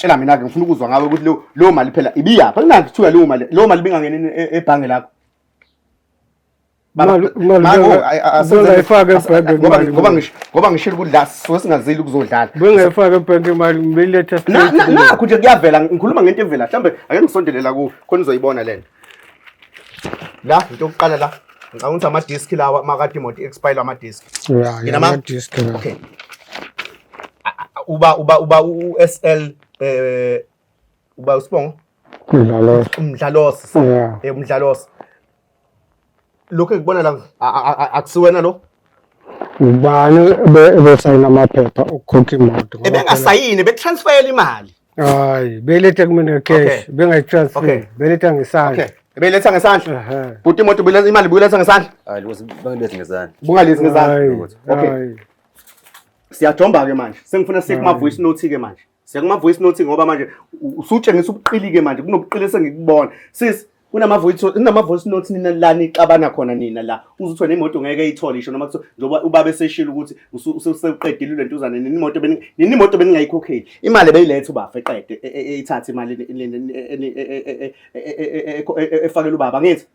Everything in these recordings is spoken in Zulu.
tshela mina ke ngifuna ukuzwa ngawe ukuthi lo mali phela ibiyapha kunani kuthiwa lo mali bingangeni ebhange lakho ngoba ngishilo ukudla sisuke singazeli ukuzodlala bengayifaka ebhenki imali ngibeletha nakho nje kuyavela ngikhuluma ngento evela mhlambe ake ngisondelela kuwo khona uzoyibona lena la into yokuqala la ngicabanga ukuthi ama-disk lawa makade imoto expire ama-disk ama-disk okay uba u-SL uba usibongo umdlalosi umdlalosi lokho ekubona la akusiwena lo ubani ebesayina amaphepha ukukhokha imoto ebengasayini betransferela imali hayi beletha kumina cash bengayitransfer beletha ngesandla beletha ngesandla futhi imoto beletha imali buyiletha ngesandla hayi bangilethe ngezandla bungalethe ngezandla okay siyajomba ke manje sengifuna siye kuma voice note ke manje siya kuma voice note ngoba manje usutshengisa ubuqili ke manje kunobuqili sengikubona sis kunama voice notes nina la nixabana khona nina la uzuthi wena imoto ngeke ayithole isho noma kuthiwa njengoba ubaba eseshila ukuthi useqedile lento uzana nini imoto beningayikhokheli imali beyilethe ubafa eqede ethatha imali efakela ubaba ngithi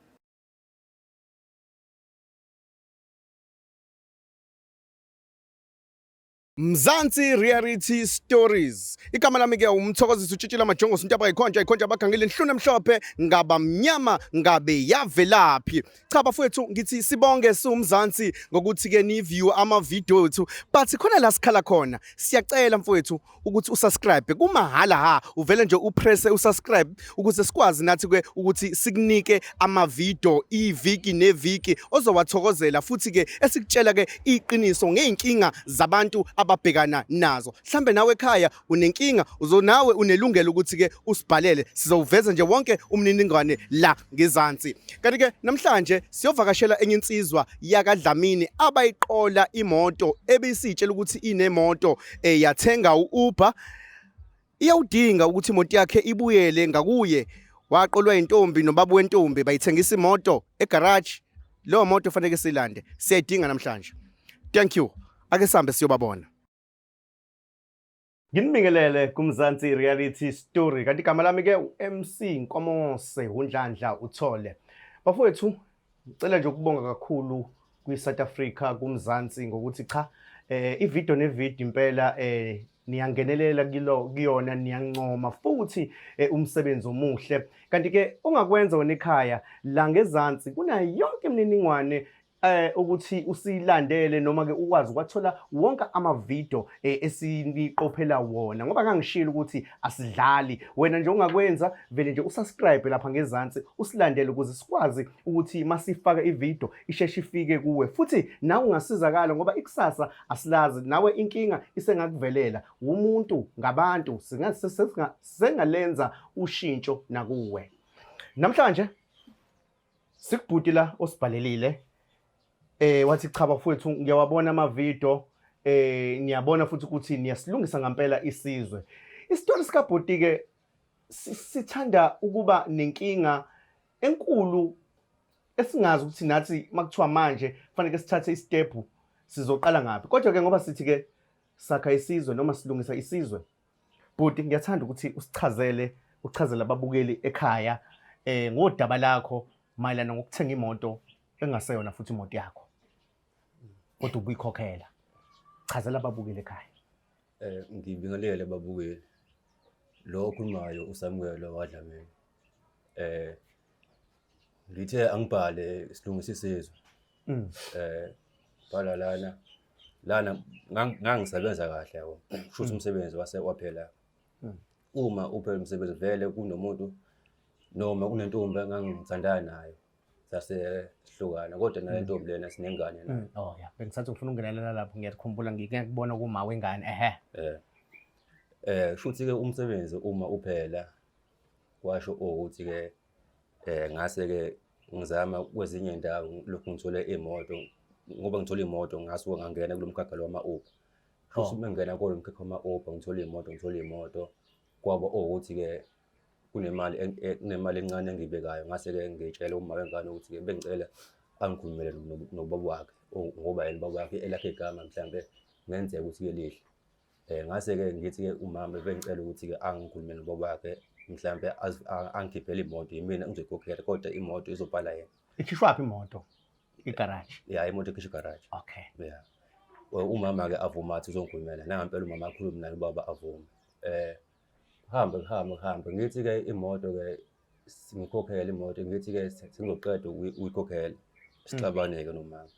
Mzansi Reality Stories. Igama lami ke umthokozisi utshitshila majongo sintaba ikhonja abagangile enhlune emhlophe ngaba mnyama ngabe yavelaphi. Cha bafowethu ngithi sibonge siumzansi ngokuthi ke ni view ama video ethu but khona la sikhala khona. Siyacela mfowethu ukuthi usubscribe kumahala ha uvele nje upress usubscribe ukuze sikwazi nathi ke ukuthi sikunike ama video iviki neviki ozowathokozela futhi ke esikutshela ke iqiniso ngeinkinga zabantu ababhekana nazo. Mhlambe nawe ekhaya unenkinga uzonawe unelungelo ukuthi ke usibhalele sizowuveza nje wonke umniningwane la ngezansi. Kanti ke namhlanje siyovakashela enye insizwa yakadlamini abayiqola imoto ebisitshela ukuthi inemoto yathenga uUber iyawudinga ukuthi imoto yakhe ibuyele ngakuye waqolwa intombi nobaba wentombi bayithengisa imoto egarage lo moto fanele silande siyayidinga namhlanje. Thank you. Ake sambe siyobabona. Nginibingelele kumzansi Reality Story kanti igama lami ke uMC Nkomose uNdlandla uthole. Bafowethu ngicela nje ukubonga kakhulu kwiSouth Africa kumzansi ngokuthi cha ivideo nevideo impela niyangenelela kuyona niyancoma futhi umsebenzi omuhle kanti ke ungakwenza wena ekhaya la ngezansi kuna yonke imininingwane ukuthi usilandele noma ke ukwazi ukwathola wonke ama video esiniqophela wona ngoba ngangishilo ukuthi asidlali wena nje ungakwenza vele nje usubscribe lapha ngezansi usilandele ukuze sikwazi ukuthi masifaka ivideo isheshe ifike kuwe futhi nawe ungasizakala ngoba ikusasa asilazi nawe inkinga isengakuvelela umuntu ngabantu sengalenza ushintsho nakuwe. Namhlanje sikubhuti la osibhalelile wathi cha bafowethu ngiyawabona ama video niyabona futhi ukuthi niyasilungisa ngempela isizwe. Isitori sikabhuti ke sithanda ukuba nenkinga enkulu esingazi ukuthi nathi makuthiwa manje kufanele sithathe istep sizoqala ngapi kodwa ke ngoba sithi ke sakha isizwe noma silungisa isizwe bhuti ngiyathanda ukuthi uchazele ababukeli ekhaya ngodaba lakho mayelana ngokuthenga imoto engaseyona futhi imoto yakho kodwa ubuyikhokhela. Chazela ababukeli ekhaya. Ngibingelele ababukeli lo okhulumayo uSamuel waDlamini. Ngithe angibhale isilungisa isizwe. Bhala lana ngangisebenza kahle yabo. Kusho umsebenzi waphela. Uma uphela umsebenzi vele kunomuntu noma kunentombi engangithandana nayo sasihlukana kodwa nale ntombi lena sinengane nayo. Oh yeah bengisathi ngifuna ungenelela lapho ngiyakukhumbula ngikubona kuma wengane shuthi ke umsebenzi uma uphela kwasho ukuthi ke ngase ke ngizama kwezinye indawo lokhu ngithole imoto ngoba ngithole imoto ngasuke ngangena kulomkhakha lo ma-Uber. Shuthi mengena kulo mkhakha wama-Uber ngithole imoto kwaba ukuthi ke kunemali encane engibekayo ngase ke ngitshela uma wengane ukuthi ke bengicela angikhulumele nobaba wakhe ngoba yena baba wakhe elakhe igama mhlambe ngenzeka ukuthi ke lihle Ngase-ke ngithi-ke umama bengicela ukuthi-ke angikhulume nobaba wakhe mhlampe angikhiphele imoto yimina engizoyikhokhela kodwa imoto izobhala yena. Ikhishwaphi imoto? Igaraji? Ya imoto ikhishwa igaraji. Okay. Ya. Umama-ke avuma athi uzongikhulumela nangampela umama akhulume naye ubaba avume. Kuhambe ngithi-ke imoto-ke ngikhokhele imoto ngithi-ke sengizoqeda ukuyikhokhela sixabane-ke nomama.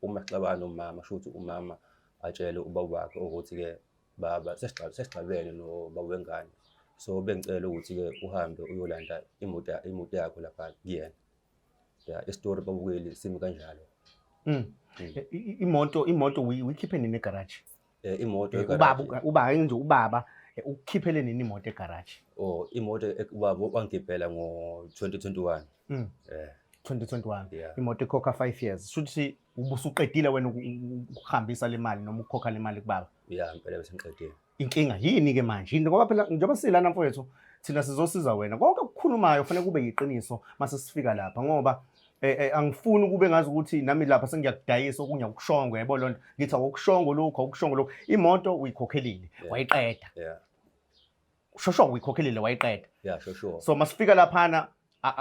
Uma sixabana nomama kusho ukuthi umama atshele ubaba wakhe ukuthi-ke baba sesixabene nobaba wengane, so bengicela ukuthi-ke uhambe uyolanda imoto yakho lapha kuyena. Ya isitori babukeli simi kanjalo. Imoto uyikhiphe nini egaraji? Imoto ubaba ukukhiphele nini imoto egaraji? Imoto ubaba wangikhiphela ngo-2021. 2021. Yeah. Imoto ekhokha 5 years. Shuthi ubusuqedile wena ukuhambisa le mali noma ukukhokha le mali kubaba? Ya impela bese ngiqedile. Inkinga yini ke manje? Ngoba phela njengoba silana mfowethu thina sizosiza wena. Konke okukhulumayo kufanele kube yiqiniso mase sifika lapha ngoba angifuni kube ngazi ukuthi nami lapha sengiyakudayisa okunye ukushongo yebo lonto. Ngithi akukushongo lokho. Imoto uyikhokhelile, wayiqeda. Yeah. Shosho uyikhokhelile wayiqeda. Yeah, sure. So masifika laphana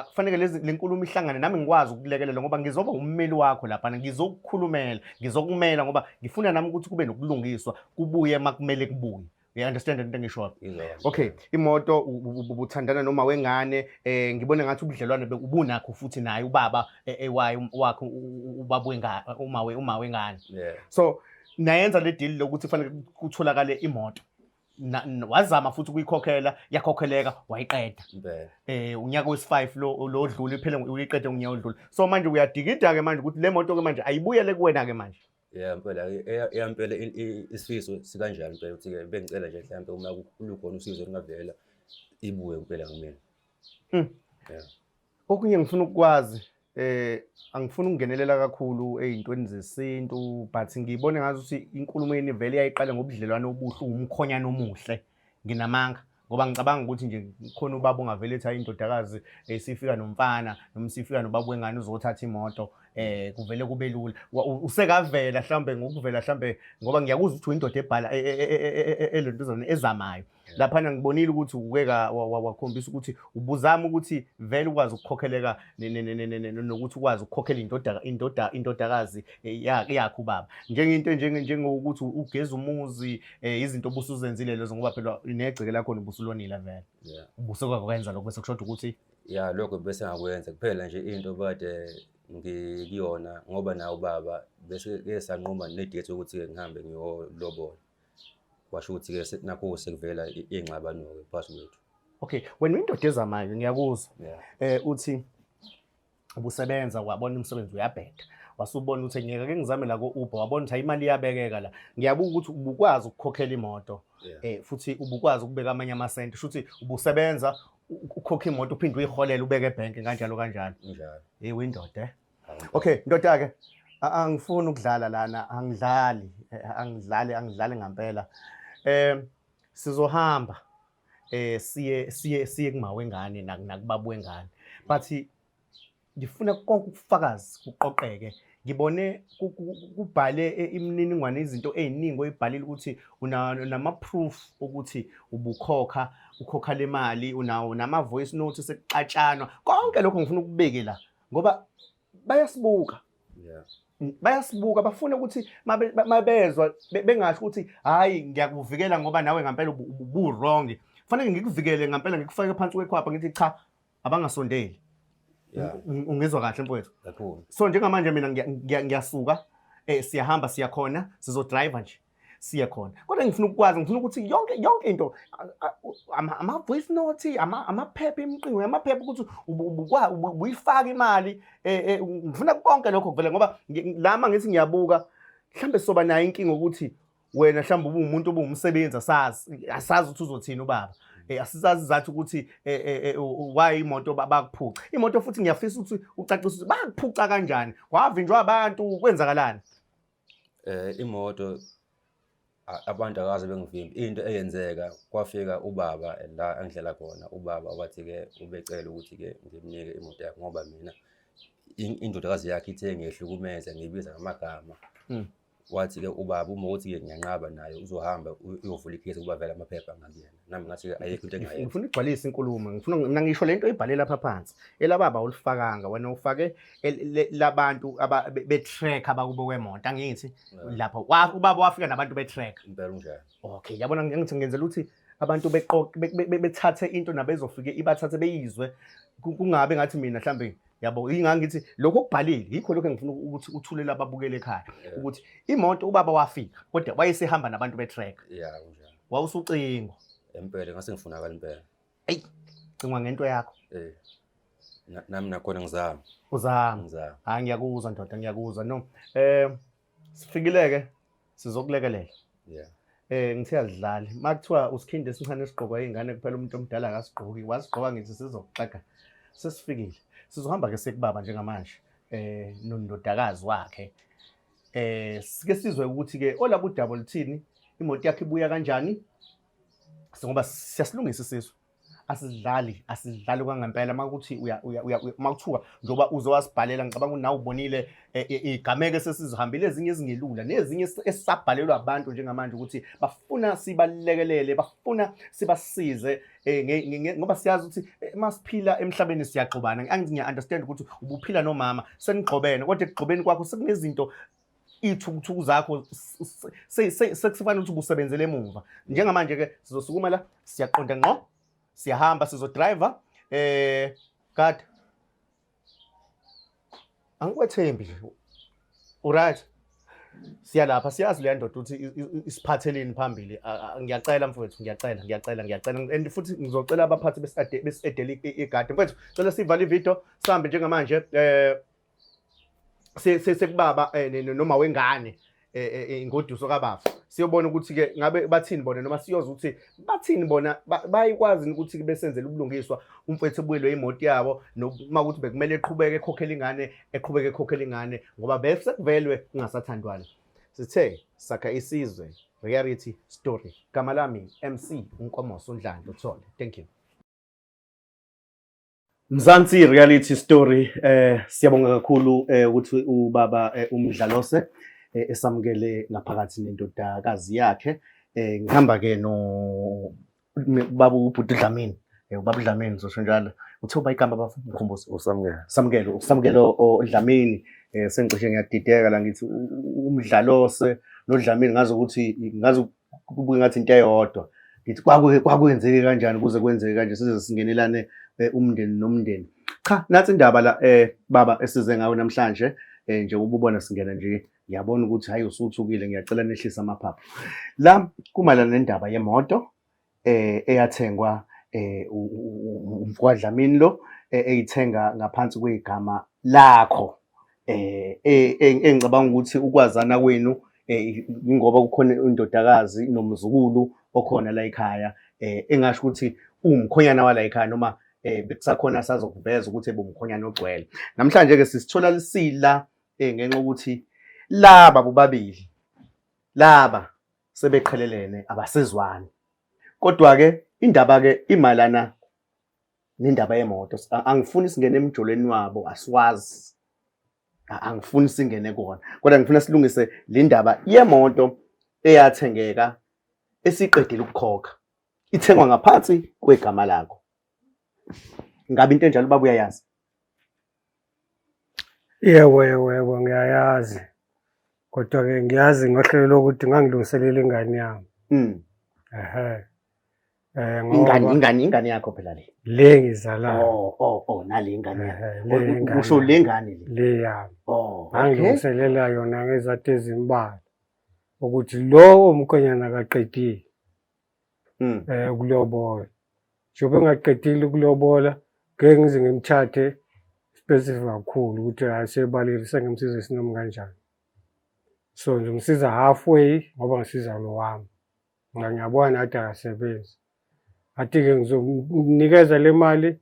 kufanele le nkulumo ihlangane nami ngikwazi ukulekelela ngoba ngizoba ummeli wakho lapha ngizokumela ngoba ngifuna nami ukuthi kube nokulungiswa kubuye makumele kubuye. You understand into engisho? Okay, imoto ubuthandana noma wengane ngibone ngathi ubudlelwane ubunakho futhi naye ubaba wakhe ubaba wengane uma wengane. Yeah. So nayenza le deal lokuthi kufanele kutholakale imoto. Wazama futhi ukuyikhokhela yakhokheleka wayiqeda. Unyaka wesi5 lo odlule iphele uyiqede unyaka odlule. So manje uyadikida ke manje ukuthi le moto ke manje ayibuyele kuwena ke manje. Yeah impela eyampela isifiso sikanjalo impela ukuthi-ke bengicela nje mhlampe uma lukhona usizo lingavela ibuye impela kumina. Yeah. Okunye ngifuna ukwazi angifuni ukungenelela kakhulu ezintweni zesintu but ngibone ngazi ukuthi inkulumo yeni vele yayiqala ngobudlelwane obuhle umkhonyana omuhle nginamanga ngoba ngicabanga ukuthi nje khona ubaba ongavele ethi indodakazi sifika nomfana noma sifika nobaba wengane uzothatha imoto kuvele kube lula usekavela mhlambe ngokuvela mhlambe ngoba ngiyakuzwa ukuthi uyindoda ebhala elentuzana ezamayo lapha ngibonile ukuthi uweka wakhombisa ukuthi ubuzama ukuthi vele ukwazi ukukhokheleka nokuthi ukwazi ukukhokhela indodakazi yakho ubaba njengento njengokuthi ugeza umuzi izinto obusuzenzile lezo ngoba phela inegceke lakho ubusulonile vele ubusekwenza lokho bese kushoda ukuthi ya lokho bese ngakwenza kuphela nje into bade ngiyona ngoba nawo baba bese sanquma nedate ukuthi ngihambe ngiyolobola washo ukuthi ke nakho sekuvela ingxabano ke phakathi kwethu. Okay, wena indoda ezamayo ngiyakuzwa uthi ubusebenza wabona umsebenzi uyabheda wasubona ukuthi ngeke ngizame la ko-Uber wabona ukuthi imali iyabekeka la ngiyabuka ukuthi ubukwazi ukukhokhela imoto futhi ubukwazi ukubeka amanye amasenti futhi ubusebenza ukhokha imoto uphinde uyiholele ubeke ebhenki kanjalo njalo windoda Okay ndoda ke angifuni ukudlala lana angidlali ngempela sizohamba siye kuma wengane nakubaba wengane but ngifuna konke ukufakazi kuqoqeke ngibone kubhale imininingwane izinto eziningi oyibhalile ukuthi unama proof ukuthi ukhokha le mali unawo nama voice notes sekucatshanwa konke lokho ngifuna ukubeke la ngoba bayasibuka bafuna ukuthi mabezwa bengasho ukuthi hayi ngiyakuvikela ngoba nawe ngempela ubu wrong kufanele ngikuvikele ngempela ngikufake phansi kwekhwapha ngithi cha abangasondeli ungizwa kahle mfowethu kakhulu so njengamanje mina ngiyasuka siyahamba siyakhona sizodrive nje siya khona kodwa ngifuna ukuthi yonke into ama voice note amaphepha imiqingo yamaphepha ukuthi ubuyifaka imali ngifuna konke lokho kuvele ngoba lama ngithi ngiyabuka mhlambe soba nayo inkinga ukuthi wena mhlambe umuntu obumsebenzi asazi ukuthi uzothina ubaba asizazi zathi ukuthi why imoto bakuphuca imoto futhi ngiyafisa ukuthi ucacise ukuthi bakuphuca kanjani kwavinjwa abantu kwenzakalani imoto abantu akaze bengivimbi into eyenzeka kwafika ubaba la angidlela khona ubaba wathi ke ubecela ukuthi ke ngimnike imoto yakhe ngoba mina indodakazi yakhe ithe ngehlukumeze ngibiza ngamagama wathi-ke ubaba uma uthi-ke ngiyanqaba naye uzohamba uyovula ikhesi kuba vele amaphepha ngakuyena. Nami ngathi-ke ayikho into engayenza. Ngifuna igcwalise inkulumo, ngifuna mina ngisho lento oyibhale lapha phansi. Elababa ulifakanga wena ufake labantu be-track abakubo kwemoto angithi lapho ubaba wafika nabantu be-track. Impela unjani? Okay, yabona ngithi ngenzela ukuthi abantu bethathe into nabezofike ibathathe beyizwe kungabe ngathi mina mhlambe yabo ingangithi lokho okubhalile yikho lokho engifuna ukuthi uthulela ababukele ekhaya ukuthi imoto ubaba wafika kodwa wayesehamba nabantu be-track. Yeah, unjani? Wawusucingo. Empela ngase ngifunakala impela. Hey, cingwa ngento yakho. Nami nakhona ngizama. Uzama. Ngizama. Hayi ngiyakuzwa ndoda ngiyakuzwa no. Sifikileke sizokulekelela. Yeah. Ngithe azidlali. Makuthiwa usikhinde esincane esigqokwa izingane kuphela umuntu omdala akasigqoki. Wasigqoka ngithi sizokuxaka. Sesifikile. Sizohamba ke sekubaba njengamanje. Nondodakazi wakhe. Sike sizwe ukuthi ke olabo udaba lithini imoto yakhe ibuya kanjani. Ngoba siyasilungisa isizwe. Asidlali kwangempela makuthi makuthiwa njoba uzowasibhalela ngicabanga nawe ubonile igameke sesizihambile ezinye ezingelula nezinye esisabhalelwa abantu njengamanje ukuthi bafuna sibalekelele bafuna sibasize ngoba siyazi ukuthi masiphila emhlabeni siyaxubana angithi ngiya understand ukuthi ubuphila nomama senigqobene kodwa ekugqobeni kwakho sekunezinto ithukuthuku zakho sekufanele ukuthi ubusebenzele emuva njengamanje ke sizosukuma la siyaqonda ngqo siyahamba sizodriver kade angikwethembi nje uright siyalapha siyazi le ndoda ukuthi isiphatheleni phambili ngiyacela mfowethu ngiyacela and futhi ngizocela abaphathi besedeli igade mfowethu cela sivala ivideo sihambe njengamanje sekubaba noma wengane ingoduso kaBafu siyobona ukuthi ke ngabe bathini bona noma siyoza ukuthi bathini bona bayikwazi ukuthi besenzele ubulungiswa umfethu ebuyelwe imoto yabo noma ukuthi bekumele eqhubeke ingane ngoba bese kuvelwe kungasathandwana sithe sakha isizwe reality story gama lami MC uNkomoso Ndlandla uthole thank you Mzansi reality story siyabonga kakhulu ukuthi ubaba uMdlalose esamukele ngaphakathi nendodakazi yakhe ngihamba ke no baba uBhuti Dlamini ubaba Dlamini zosho njalo uthe uba igama bafu mkhumbuzo usamukelo oDlamini sengicishe ngiyadideka la ngithi uMdlalose noDlamini ngazi ukuthi kubuye ngathi into eyodwa ngithi kwakwenzeke kanjani kuze kwenzeke kanje size singenelane umndeni nomndeni cha nathi indaba la baba esize ngayo namhlanje njengoba ubona singena nje ngiyabona ukuthi hayi usuthukile ngiyacela nehlisa amaphaphu la kumalana nendaba yemoto eyathengwa umfowdlamini lo eyithenga ngaphansi kwegama lakho engicabanga ukuthi ukwazana kwenu ingoba kukhona indodakazi nomzukulu okhona la ekhaya engasho ukuthi umkhonyana wala ekhaya noma bekusakhona sazokuveza ukuthi ebumkhonyana ogcwele namhlanje ke sisithola lisila ngenxa ukuthi laba bobabili laba sebeqhelelene abasezwani kodwa ke indaba ke imalana nendaba yemoto angifuni singene emjolweni wabo asiwazi angifuni singene kona kodwa ngifuna silungise le ndaba yemoto eyathengeka esiqedile ukukhokha ithengwa ngaphansi kwegama lakho ngabe into enjalo baba uyayazi yebo ngiyayazi kodwa ke ngiyazi ngohlelo lokuthi ngangilungiselela ingane yami ingane yakho phela le ngizalayo nale ingane yakho usho le ngane le yami ngangilungiselela yona ngezathu ezimbalwa ukuthi lo umkhonyana akaqedile ukulobola njengoba engaqedile ukulobola ngeke ngize ngimthathe specific kakhulu ukuthi asebalile sengimsiza isinomi kanjani so nje ngisiza halfway ngoba ngisiza lo wami ngiyabona nathi akasebenzi athi-ke ngizomnikeza le mali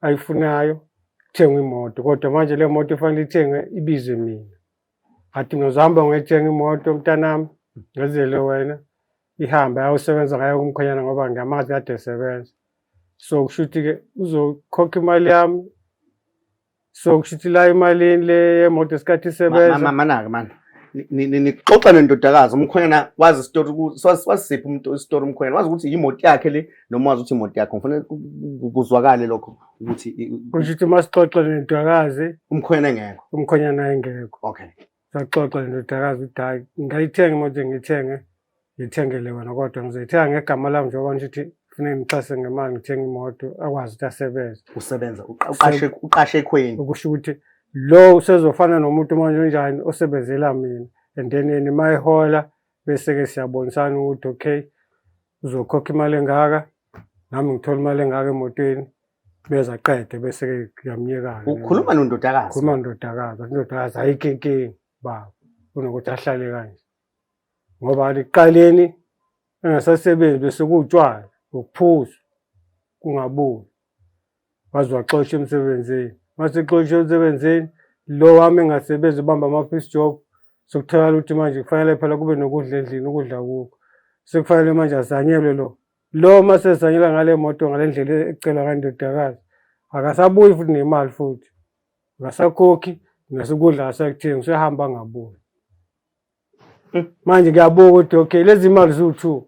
ayifunayo kuthenga imoto kodwa manje le moto ifanele ithenge ibizwe mina athi ngizahamba ngiyethenga imoto mntanami ngezele wena ihambe ayawusebenza ngayo kumkhonyana ngoba ngiyamazi kade esebenza so kusho ukuthi-ke uzokhokha imali yami so kusho ukuthi la imalini le yemoto esikhathi isebenza manake nixoxa nendodakazi umkhwenyana wazi isitori wasiphi umuntu isitori umkhwenyana wazi ukuthi imoto yakhe le noma wazi ukuthi imoto yakhe kufanele kuzwakale lokho ukuthi kusho ukuthi masixoxa nendodakazi umkhwenyana engekho. umkhonyana engekho Okay. saxoxa nendodakazi ukuthi hayi ngayithenga imoto ngithengele wena kodwa ngizoyithenga ngegama lami njengoba ngithi kufanele ngixhase ngemali ngithenga imoto akwazi ukuthi asebenze. Usebenza uqashe ekhweni. Ukusho ukuthi lo usezofana nomuntu manje onjani osebenzela mina and then yena mayihola bese-ke siyabonisana ukuthi okay uzokhokha imali engaka nami ngithola imali engaka emotweni beza qede bese-ke ngiyamnyekana. Ukhuluma nondodakazi. Khuluma nondodakazi indodakazi ayikho inkinga baba kunokuthi ahlale kanje ngoba ekuqaleni engasasebenzi bese kuwutshwala ukuphuza kungabuyi waze waxoshwa emsebenzini. Mase xoshwe emsebenzini lo wami engasebenzi ubamba ama-piece job sokutholakala ukuthi manje kufanele phela kube nokudla endlini ukudla kukho sekufanele manje azanyelwe lo mase ezanyelwa ngale moto ngale ndlela ecelwa kandodakazi akasabuyi futhi nemali futhi akasakhokhi nasukudla asakuthenga usehamba ngabuyi. Manje ngiyabuka ukuthi okay lezi mali ziwu-2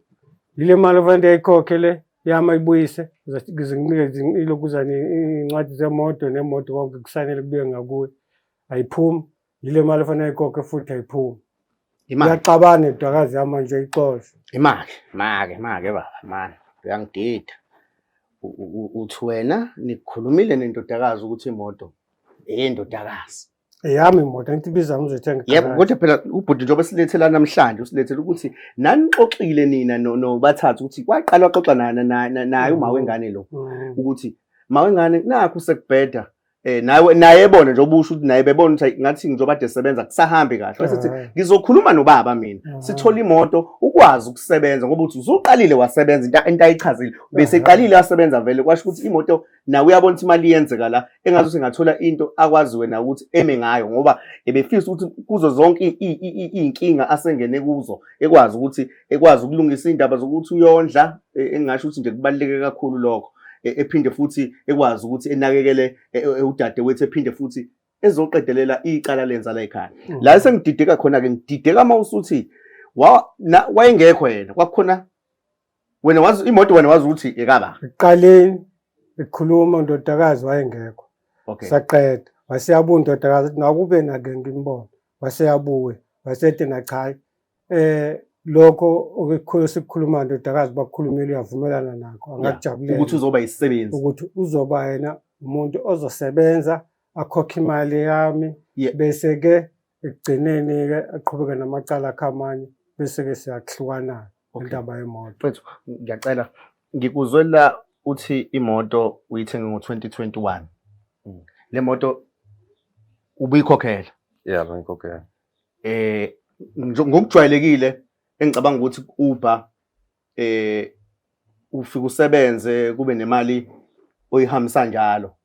yile mali ofanele ayikhokhe le yama ibuyise ngizinikeze ilokuzana incwadi zemoto nemoto konke kusanele kubuye ngakuwe ayiphumi yile mali ofanele ayikhokhe futhi ayiphumi. Iyaqabana indodakazi yami manje ayixoxe. Make baba mani uyangidida. Uthi wena nikhulumile nendodakazi ukuthi imoto eyendodakazi. Eyami imoto angithi ibiza ngizothenga. Yebo kodwa phela ubhuti njengoba silethela namhlanje usilethela ukuthi nanixoxile nina nobathathu ukuthi kwaqala waxoxa naye uma wengane lo ukuthi mawengane nakho sekubheda naye ebona nje obusho ukuthi naye bebona ukuthi ngathi njengoba ade sebenza kusahambe kahle bese ngizokhuluma nobaba mina sithola imoto ukwazi ukusebenza ngoba uthi usuqalile wasebenza into ayichazile bese eqalile wasebenza vele kwasho ukuthi imoto nawe uyabona ukuthi imali iyenzeka la engathi singathola into akwazi wena ukuthi eme ngayo ngoba ebefisa ukuthi kuzo zonke inkinga asengene kuzo ekwazi ukulungisa indaba zokuthi uyondla engasho ukuthi nje kubaluleke kakhulu lokho ephinde futhi ekwazi ukuthi enakekele udade wethu ephinde futhi ezoqedelela icala lenza la ekhaya. La sengidideka khona ke ngidideka mawusuthi wayengekho yena kwakukhona wena wazi imoto wena wazi ukuthi ekaba eqaleni ekhuluma undodakazi wayengekho. Okay. Saqeda wasiyabuya undodakazi nakube nake ngimbona waseyabuya wasethi na cha lokho okukhulu sikukhuluma ndodakazi bakukhulumile uyavumelana nakho angakujabulela ukuthi uzoba isisebenzi ukuthi uzoba yena umuntu ozosebenza akhokhe imali yami bese ke ekugcineni ke aqhubeke namacala akhamanye bese ke siyahlukana indaba yemoto. Mfethu ngiyacela ngikuzwela uthi imoto uyithenge ngo-2021 le moto ubuyikhokhela. Yeah ngikhokhela. Ngokujwayelekile engicabanga ukuthi Uber ufika usebenze kube nemali oyihambisa njalo.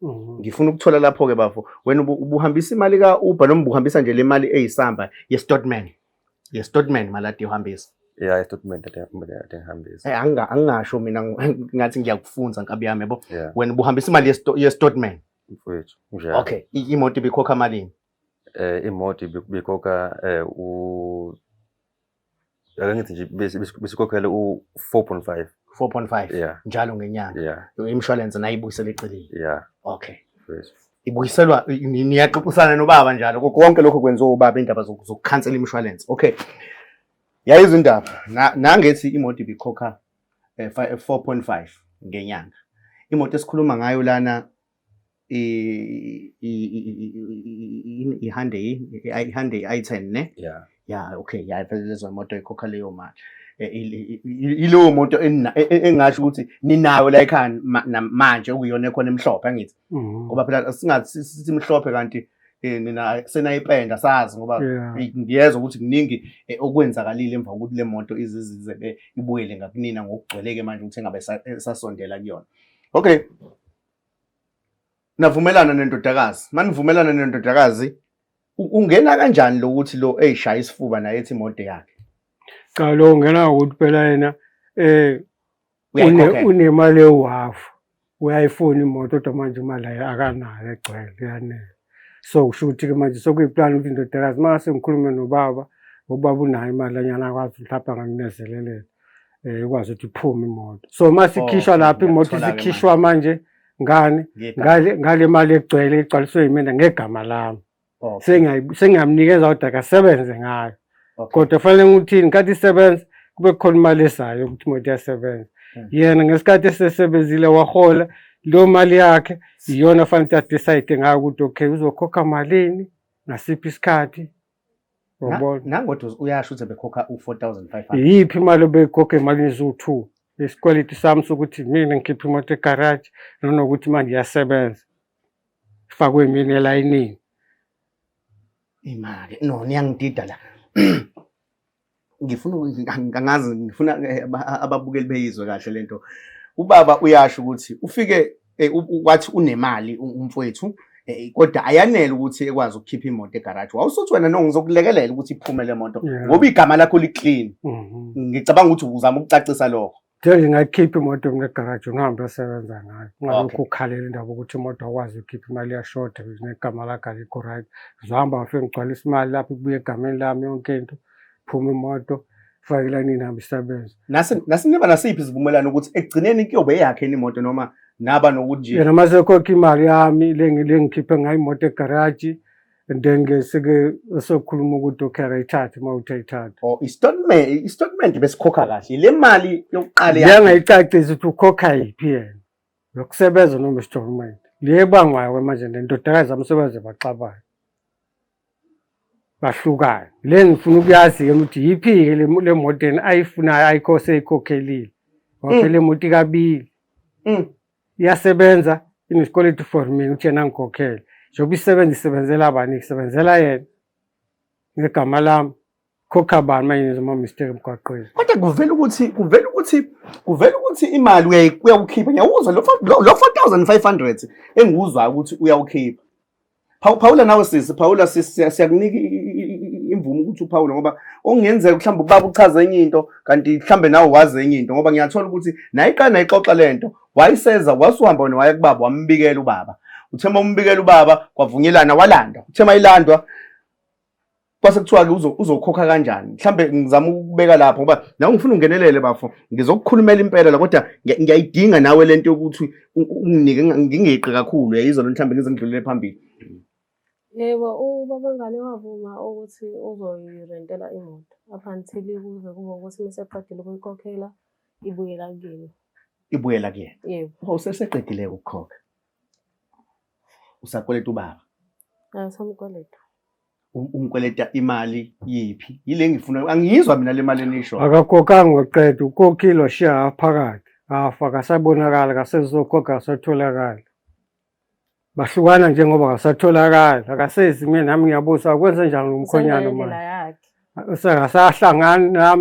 Ngifuna ukuthola lapho ke bafo wena ubuhambisa imali ka Uber noma ubuhambisa nje le mali eyisamba ye-Stotman malade uhambisa. Yeah i-statement atengihambisa. Angingasho mina ngathi ngiyakufunza nkabi yami yabo wena ubuhambisa imali ye-Stotman. Mfowethu njalo. Okay imoto ibikhokha malini? Imoto bikhokha akangithi nje besikhokhela u4.5. 4.5 Yeah. Njalo ngenyanga. Yeah. Insurance nayibuyisela eceleni. Yeah. Okay. Yes. Ibuyiselwa niyaxoxisana nobaba njalo konke lokho kwenziwa ubaba indaba zokukhansela insurance. Okay. Yayizo indaba nangethi imoto ibikhokha 4.5 ngenyanga. Imoto esikhuluma ngayo lana Hyundai i10 ne? Yeah okay lezo moto ikhokha leyo mali. Ilowo moto engasho ukuthi ninayo la ekhaya manje okuyona khona emhlophe angithi ngoba phela singathi simhlophe kanti nina senayipenda sazi ngoba ngiyezwa ukuthi kuningi okwenzakalile emva kokuthi le moto izize ibuyele ngakunina ngokugcweleke manje ukuthi engabe sasondela kuyona. Okay. Navumelana nendodakazi. Manivumelana nendodakazi ungena kanjani lo ukuthi lo eyishaya isifuba naye ethi imoto yakhe? Cha lo ungena ukuthi phela yena unemali ewafu uyayifuna imoto kodwa manje imali akanayo egcwele yanele. So kusho ukuthi ke manje sokuyiplan ukuthi indodakazi mase ngikhulume nobaba ubaba unayo imali anyana akwazi mhlawumbe anganginezelele ikwazi ukuthi iphume imoto. So masikhishwa lapha imoto isikhishwa manje ngane ngale mali egcwaliswe yimina ngegama lami. Sengiyamnikeza kodwa akasebenze ngayo. Kodwa fanele ngikuthini nkathi isebenza kube khona imali esayo ukuthi imoto iyasebenza. Yena ngesikhathi esesebenzile wahola lo mali yakhe iyona fanele decide ngayo ukuthi okay uzokhokha malini nasiphi isikhathi. Nangodwa uyasho ukuthi bekhokha u4500. Yiphi imali obeyikhokha emalini eziwu2 isikweletu sami sokuthi mina ngikhipha imoto egarage nokuthi manje iyasebenza ifakwe mina elayinini. Imali no niyangidida la. Ngifuna ababukeli beyizwe kahle lento. Ubaba uyasho ukuthi ufike wathi unemali umfowethu kodwa ayanele ukuthi ekwazi ukukhipha imoto egarage. Wawusuthi wena ngizokulekelela ukuthi iphume le moto ngoba igama lakho liclean. Ngicabanga ukuthi uzama ukucacisa lokho. Nje ngakhipha imoto mina egarage uhambe esebenza ngayo. Ungalokho ukhalela indaba ukuthi imoto akwazi ukukhipha imali yashort negama lakhe alikho right. Ngihamba ngifike ngigcwalisa imali lapha kubuye egameni lami yonke into. Phuma imoto fakela nini hamba isebenza. Niba nasiphi isivumelano ukuthi ekugcineni kuyobe yakhe imoto noma naba nokuthi nje yena mase khokha imali yami lengikhiphe ngayo imoto egarage and then ngesike sokhuluma ukuthi okay ayithathe mawuthayithatha. Istatement besikhokha kahle le mali yokuqala yakhe yangayicacisa ukuthi ukhokha yiphi yena yokusebenza noma istatement le bangwayo manje ndodakazi amsebenze baxabayo bahlukayo. Le ngifuna ukuyazi ukuthi yiphi ke le moto ayifunayo ayikhose ikhokhelile ngoba le moto ikabili iyasebenza inesikweletu for mina uthi yena ngikhokhele njengoba isebenzela abani isebenzela yena ngegama lami khokha bani manje noma mistake emgwaqweni. Kodwa kuvela ukuthi imali uyawukhipha. Ngiyawuzwa lo 4500 engikuzwa ukuthi uyawukhipha. Phawula nawe Phawula siyakunika imvumo ukuthi uphawula ngoba okungenzeka mhlawumbe ubaba uchaza enye into kanti mhlawumbe nawe wazi enye into ngoba ngiyathola ukuthi nayiqala ixoxa lento wayiseza wasuhamba wena waye kubaba wambikela ubaba. Uthema umbikela ubaba kwavunyelana walanda. Uthema ilandwa kwase kuthiwa ke uzokhokha kanjani. Mhlawumbe ngizama ukubeka lapho ngoba nawe ngifuna ungenelele bafo ngizokukhulumela impela la kodwa ngiyayidinga nawe lento yokuthi unginike ngingeqi kakhulu yayizwa mhlawumbe ngizengidlulele phambili. Yebo, ubaba ngane wavuma ukuthi uzoyirentela imoto up until kuze kube ukuthi meseqedile ukuyikhokhela ibuyela kuyena. Ibuyela kuyena. Yebo. Useseqedile ukukhokha. Usakweleta ubaba. Samkweleta. Umkweleta imali yiphi? Yile ngifuna angiyizwa mina le mali enisho. Akakhokhanga ngoqeda ukhokhile sha phakathi. Afaka sabonakala kasezokhokha satholakala. Bahlukana njengoba kasatholakala akasezi mina nami ngiyabuza akwenze njani umkhonyana manje usahlangana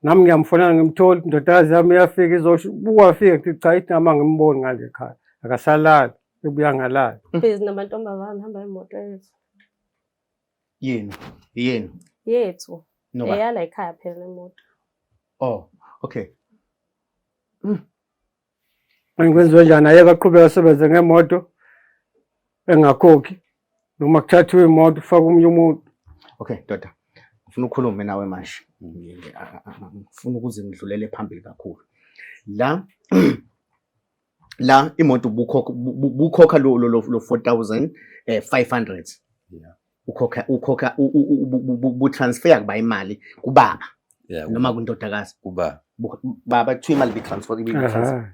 nami ngiyamfonela ngimthola indodakazi yami yafika izobufika ukuthi cha ithi ngimboni ngale ekhaya akasalala ebuya ngalala busy namantombazana hamba imoto yethu eyala ekhaya phela imoto. Oh okay. Ngikwenziwe njani ayeke aqhubeka asebenze ngemoto engakhokhi noma kuthathiwe imoto ufaka umunye umuntu. Okay doda ngifuna ukukhuluma nawe manje. Ngifuna ukuze ngidlulele phambili kakhulu. La imoto bukhokha lo 4500. Yeah. Ukhokha transfer kuba imali kubaba noma kundodakazi kuba baba kuthiwa imali bitransfer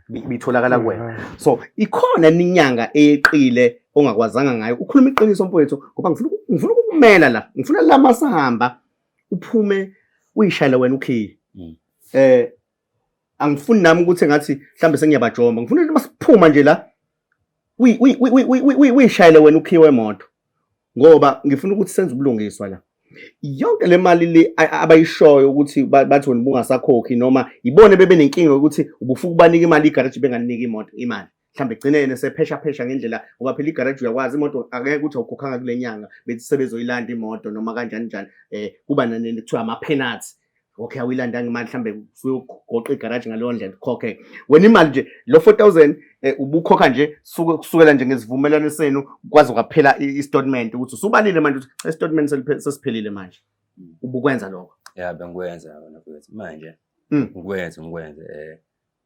bitholakala kuwena. So ikhona inyanga eyeqile ongakwazanga ngayo ukhuluma iqiniso mfowethu ngoba ngifuna ukumela la ngifuna la masahamba uphume uyishayela wena ukhiye. Angifuni nami ukuthi ngathi mhlambe sengiyabajomba ngifuna ukuthi masiphuma nje la uyishayela wena ukhiye wemoto ngoba ngifuna ukuthi senze ubulungiswa la. Yonke le mali le abayishoyo ukuthi bathi wena bungasakhokhi noma ibone bebe nenkinga ukuthi ubufuka ubanika imali igarage benganinika imoto imali mhlambe egcinene sephesha ngendlela ngoba phela igarage uyakwazi imoto akeke ukuthi awukhokhanga kule nyanga bethi sebezoyilanda imoto noma kanjani kuba naneni kuthiwa ama penalty. Okay awuyilanda ngemali mhlambe uyogoqa igarage ngaleyo ndlela ukhokhe wena imali nje lo 4000 ubukhokha nje kusukela nje ngesivumelano senu kwazi kwaphela istatement ukuthi usubalile manje ukuthi istatement sesiphelile manje ubukwenza lokho. Ya bengikwenza wena mfethu. Manje Mm. ngikwenze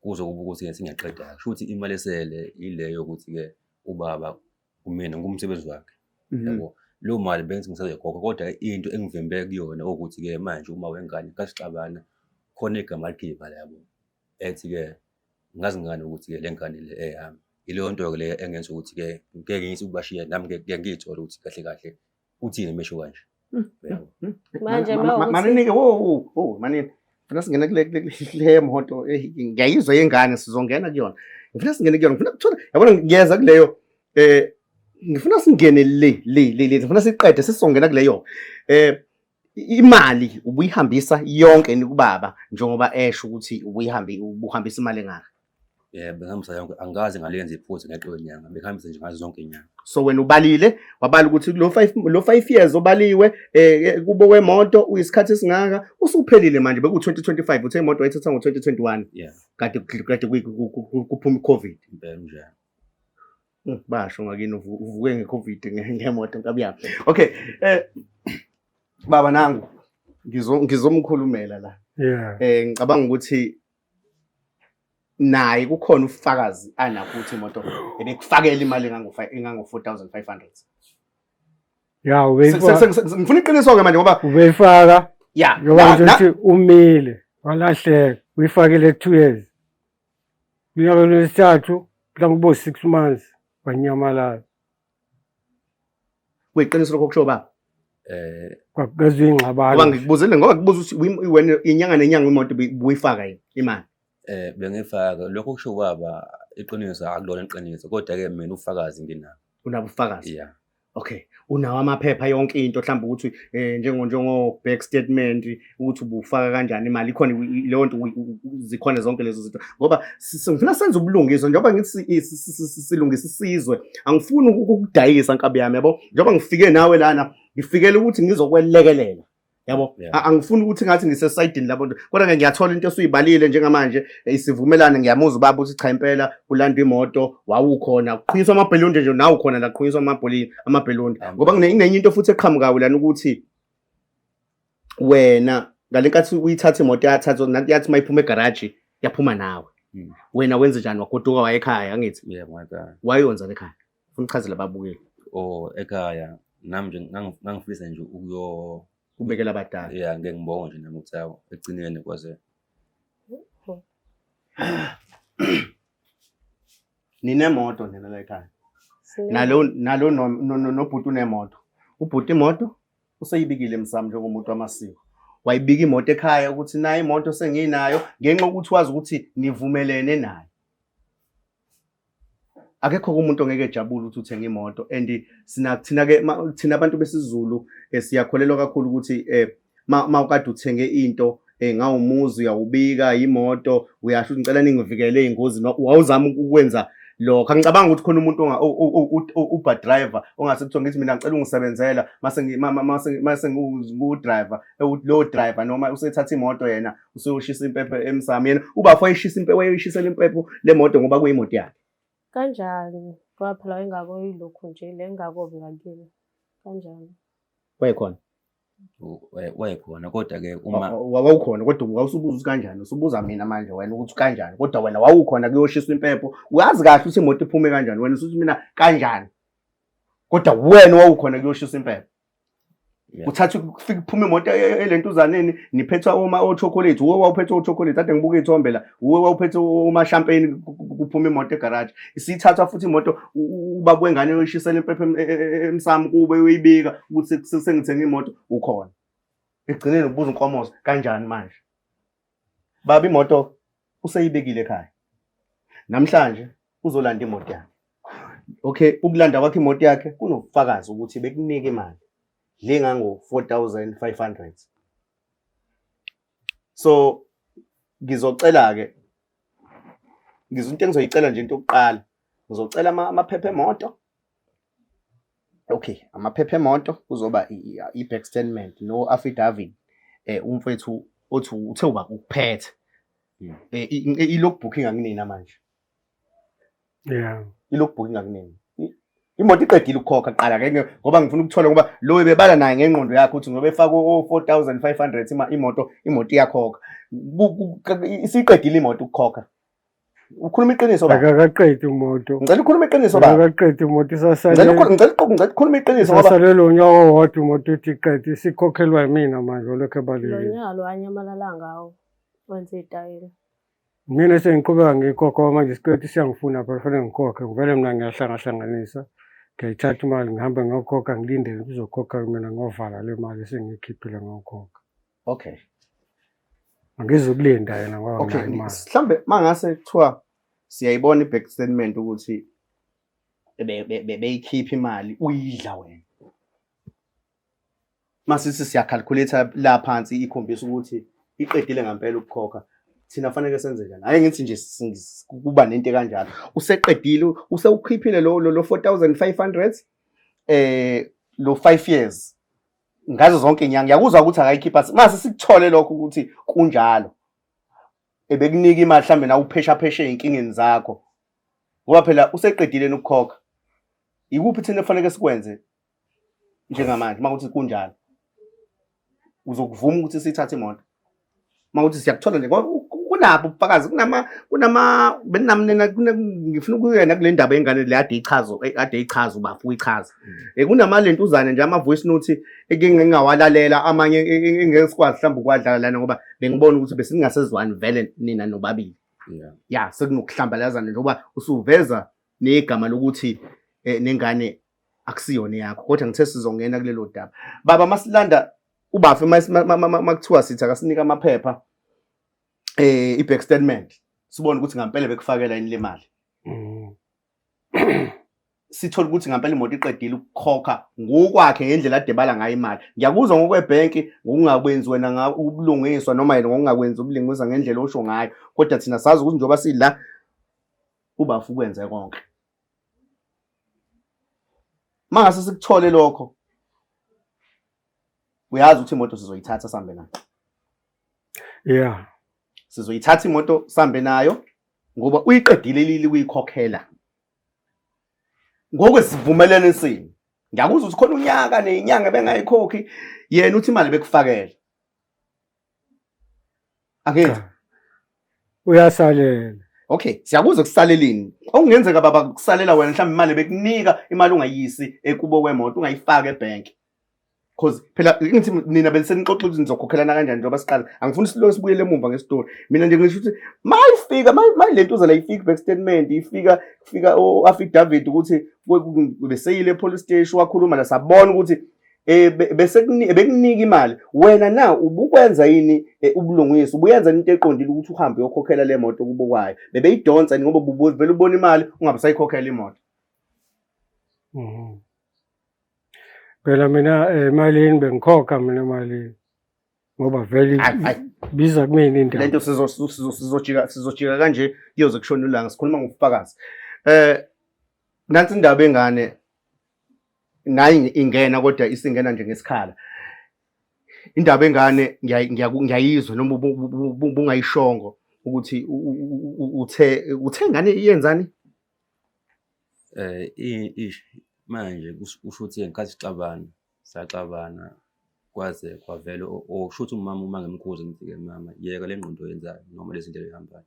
kuze kube ukuthi singaqeda. Kusho ukuthi imali esele ile yokuthi ke ubaba kumina ngumsebenzi wakhe. Yabo. Lo mali bengithi ngisazoyikhokha kodwa into engivimbe kuyona ukuthi ke manje uma wengane kasixabana khona igama alikhipha la yabo. Ethi ke ngazi ngani ukuthi ke lengane le eyami. Ileyo nto ke le engenza ukuthi ke ngeke ngithi ukubashiya nami ngeke ngithola ukuthi kahle kahle uthini mesho kanje. Yabo. Manje manini wo manini ngifuna singene kule moto ngiyayizwa yengane sizongena kuyona ngifuna singene kuyona ngifuna ukuthola yabona ngiyeza kuleyo ngifuna singene le ngifuna siqede sisongena kuleyo imali ubuyihambisa yonke ni kubaba njengoba esho ukuthi ubuhambisa imali engaka. Bengihambisa yonke angazi ngalenza iphutha ngeqo yenyanga bengihambisa nje ngazo zonke inyanga. So wena ubalile wabala ukuthi lo 5 years obaliwe kubo wemoto uyisikhathi esingaka usuphelile manje beku 2025 uthe imoto wayithatha ngo 2021 kade kuphuma iCovid impela njalo. Basho ngakini uvuke ngeCovid ngemoto nkabiyami. Okay baba nangu ngizomkhulumela la. Ngicabanga ukuthi naye kukhona ufakazi anakho ukuthi imoto ebekufakela imali engango 4500. Ya ngifuna iqiniso ke manje ngoba ubeyifaka ya ngoba nje umile walahleka uyifakele 2 years. Minyaka lesithathu mhlawumbe kubo 6 months wanyamalala. Kuyiqiniso lokho kusho baba. Kwakuzwe ingxabano. Ngoba ngikubuzele ngoba ngibuza ukuthi wena inyanga nenyanga imoto buyifaka yini imali. Bengifaka lokho kusho baba iqiniso akulona iqiniso kodwa ke mina ufakazi nginabo. Unabo ufakazi? Yeah. Okay. Unawo amaphepha yonke into mhlawumbe ukuthi njengo bank statement ukuthi ubufaka kanjani imali ikhona leyo nto zikhona zonke lezo zinto ngoba sifuna senze ubulungiswa njengoba ngithi silungisa isizwe angifuni ukudayisa nkabi yami yabo njengoba ngifike nawe lana ngifikele ukuthi ngizokwelekelela yabo angifuni ukuthi ngathi ngisesayidini labo kodwa ke ngiyathola into esuyibalile njengamanje isivumelane ngiyamuza ubaba ukuthi cha impela ulandwa imoto wawukhona uqhinyiswa amabhelundi nje nawe ukhona la uqhinyiswa amabhelundi ngoba kunenye into futhi eqhamukayo lana ukuthi wena ngalenkathi uyithatha imoto yathi mayiphuma egarage yaphuma nawe wena wenze njani wagoduka waye ekhaya angithi yebo ekhaya wayonza ekhaya ufuna uchazela babukeli ekhaya nami nje ngangifisa nje ubekela abadala ngeke ngibonge nje nami ukuthi awu egcineni kwaze ninemoto nina la ekhaya nalo nobhuti unemoto ubhuti imoto useyibikile emsamo njengomuntu wamasiko wayibika imoto ekhaya ukuthi nayi imoto senginayo ngenxa ukuthi wazi ukuthi nivumelene naye akekho umuntu ongeke ejabule ukuthi uthenga imoto and thina abantu besizulu siyakholelwa kakhulu ukuthi mawukade uthenge into ngawumuzi uyawubika imoto uyasho ngicela ningivikele ingozi wawuzama ukwenza lokho angicabanga ukuthi khona umuntu uber driver ongase kuthiwa ngithi mina ngicela ungisebenzela mase ngu driver lo driver noma usethatha imoto yena usoshisa impepho emsamo yena uba fayishisa impepho wayishisela impepho le moto ngoba kuyimoto yakhe kanjani ngoba phela wayengako yilokhu nje le ngakobi ngakini kanjani wayekhona kodwa ke uma wawukhona kodwa wawusubuza kanjani usubuza mina manje wena ukuthi kanjani kodwa wena wawukhona kuyoshiswa impepho uyazi kahle ukuthi imoto iphume kanjani wena usuthi mina kanjani kodwa wena wawukhona kuyoshiswa impepho uthatha ufika iphuma imoto elentuzaneni niphethwa oma chocolate uwe wawuphethe chocolate ade ngibuka ithombe la uwe wawuphethe uma champagne kuphuma imoto egarage isithatha futhi imoto ubaba wengane uyishisela impepho emsamo kube uyibika ukuthi sengithenga imoto ukhona egcineni ubuza inkomozo kanjani manje baba imoto useyibekile ekhaya namhlanje uzolanda imoto yakhe okay ukulanda kwakhe imoto yakhe kunobufakazi ukuthi bekunika imali lengango 4500 so ngizocela ke ngizinto engizoyicela nje into yokuqala ngizocela amaphepha emoto okay amaphepha emoto kuzoba i-back statement no affidavit umfethu othi uthe uba ukuphethe i-log booking anginina manje yeah i-log booking anginina imoto iqedile ukukhokha kuqala ke ngoba ngifuna ukuthola ngoba lo ebebala naye ngengqondo yakhe ukuthi ngoba efaka o-4,500 imoto iyakhokha isiqedile imoto ukukhokha. Ukhuluma iqiniso baba. Akakaqedi imoto. Ngicela ukhuluma iqiniso baba. Akakaqedi imoto Ngicela ukhuluma iqiniso ngoba sasale lo nyaka owodwa imoto ithi iqedi isikhokhelwa yimina manje olokhu Lo ebalekile. nyaka lo wanyamalala ngawo wenze itayela. Mina sengiqhubeka ngikhokha manje isikweletu siyangifuna phela kufanele ngikhokhe ngivele mina ngiyahlangahlanganisa ngiyayithatha imali ngihambe ngiyokhokha ngilindele ukuzokhokha mina ngovala le mali esengiyikhiphile ngokhokha. okay. Angizukulinda yena ngoba Okay, nginayo imali. mhlambe mangase kuthiwa siyayibona i-back statement ukuthi beyikhipha imali uyidla wena. Masithi siyacalculate la phansi ikhombisa ukuthi iqedile ngempela ukukhokha. Thina fanele senze njani? Hayi ngithi nje kuba nento kanjalo. Useqedile usewukhiphile lo 4,500 lo 5 years. Ngazo zonke inyanga ngiyakuzwa ukuthi akayikhipha mase sikuthole lokho ukuthi kunjalo. Ebekunika imali mhlambe na uphesha inkingeni zakho. Ngoba phela useqedile ukukhokha. Ikuphi thina kufanele sikwenze njengamanje makuthi kunjalo? Uzokuvuma ukuthi sithathe imoto. Mawuthi siyakuthola nje ngoba kunabo ubufakazi kunama benamnena ngifuna ukuyena kule ndaba engane le ade ichaza ubafu uyichaza. Kunamalentuzane nje ama voice note engingawalalela amanye engeke sikwazi mhlawumbe ukwadlala lana ngoba bengibona ukuthi besingasezwani vele nina nobabili. Yeah sekunokuhlambalazana njengoba usuveza negama lokuthi nengane akusiyona yakho kodwa ngithe sizongena kulelo daba. Baba masilanda ubafu makuthiwa sithi akasinika amaphepha i-back statement sibone ukuthi ngempela bekufakela yini le mali. Sithola ukuthi ngempela imoto iqedile ukukhokha ngokwakhe ngendlela adebala ngayo imali. Ngiyakuzwa ngokwebhenki ngokungakwenzi wena ubulungiswa noma yena ngokungakwenzi ubulungiswa ngendlela osho ngayo kodwa thina sazi ukuthi njoba sila ubafu kwenze konke. Mangase sikuthole lokho uyazi ukuthi imoto sizoyithatha sambe nayo. Yeah. Sizoyithatha imoto sambe nayo ngoba uyiqedile lili ukuyikhokhela. Ngokwesivumelene sini. Ngiyakuzwa ukuthi khona unyaka nezinyanga bengayikhokhi yena uthi imali bekufakela. Angithi Uyasalela. okay siyakuzwa kusalelini. Okungenzeka baba kusalela wena mhlawumbe imali bekunika imali ungayisi ekubo kwemoto ungayifaka ebhenki. Because phela ngithi nina benisenixoxa ukuthi nizokhokhelana kanjani njengoba siqala angifuni silo sibuyele emumva ngestory mina nje ngisho ukuthi mayifika lento la ifika back statement ifika o affidavit ukuthi beseyile epolice station wakhuluma la sabona ukuthi bese bekunika imali wena na ubukwenza yini ubulungisa ubuyenza into eqondile ukuthi uhambe uyokhokhela le moto kubo kwayo bebeyidonsa ngoba vele ubona imali ungabe sayikhokhela imoto. Phela mina emalini bengikhokha mina imali ngoba vele biza kumina indaba. Lento sizojika kanje kuyoze kushona ilanga sikhuluma ngobufakazi. Nansi indaba engane nayi ingena kodwa isingena nje ngesikhala. Indaba engane ngiyayizwa noma ubungayishongo ukuthi uthe ngane iyenzani? Manje usho ukuthi ngenkathi saxabana kwaze kwavela osho ukuthi umama uma ngimkhuza ngithi-ke mama yeka le ngqondo yenzayo noma lezi zinto ezihambayo.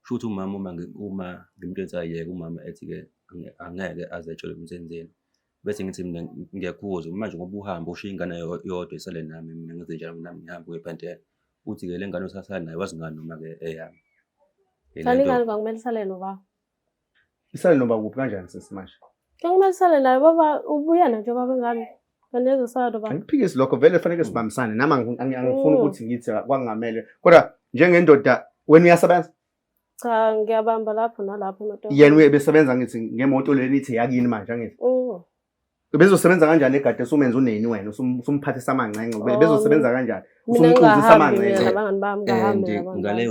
Usho ukuthi umama uma ngimtshela yeka umama ethi-ke angeke azetshelwe umsenzeni. Bese ngithi mina ngiyakhuza manje ngoba uhamba ushiya ingane yodwa isale nami mina ngizenjalo nami ngihambe kwephantela. Uthi-ke le ngane osasala nayo wazi ngani noma-ke eyami. Ingane kwakumele isale noba. Isale noba kuphi kanjani sesimanje? Kumele isale nayo baba ubuyena nje baba ngane. Kaneze usado baba. Angiphikisi lokho vele fanele sibambisane nama angifuni ukuthi ngithi kwangamele kodwa njengendoda wena uyasebenza? Cha ngiyabamba lapho nalapho emotweni. Yena uyebesebenza ngithi ngemoto leni ithi yakini manje angithi. Bezosebenza kanjani egade usumenza uneni wena usumphathisa amancence bezosebenza kanjani usumquzisa amancence abangani bami ngahambe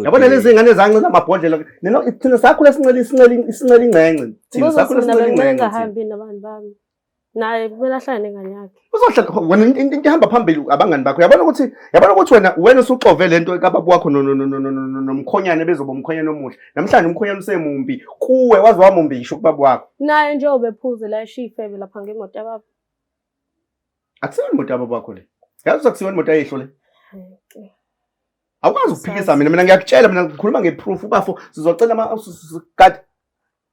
yabona lezi ngane zance namabhodlela neno thina sakho lesincela ingcence thina sakho lesincela ingcence ngahambi nabani bami naye kumele ahlale nengane yakhe. Uzohlala wena into ehamba phambili abangani bakho. Yabona ukuthi wena usuxove lento kababa wakho nomkhonyane bezoba umkhonyane omuhle. Namhlanje umkhonyane usemumbi kuwe wazi wamumbi ngisho kubaba wakho. Naye nje obephuze la eshifebe lapha ngemoto yababa. Akusiyo imoto yababa wakho le. Yazi akusiyo imoto ayihlo le. Awukwazi ukuphikisa mina ngiyakutshela mina ngikhuluma ngeproof ubafo sizocela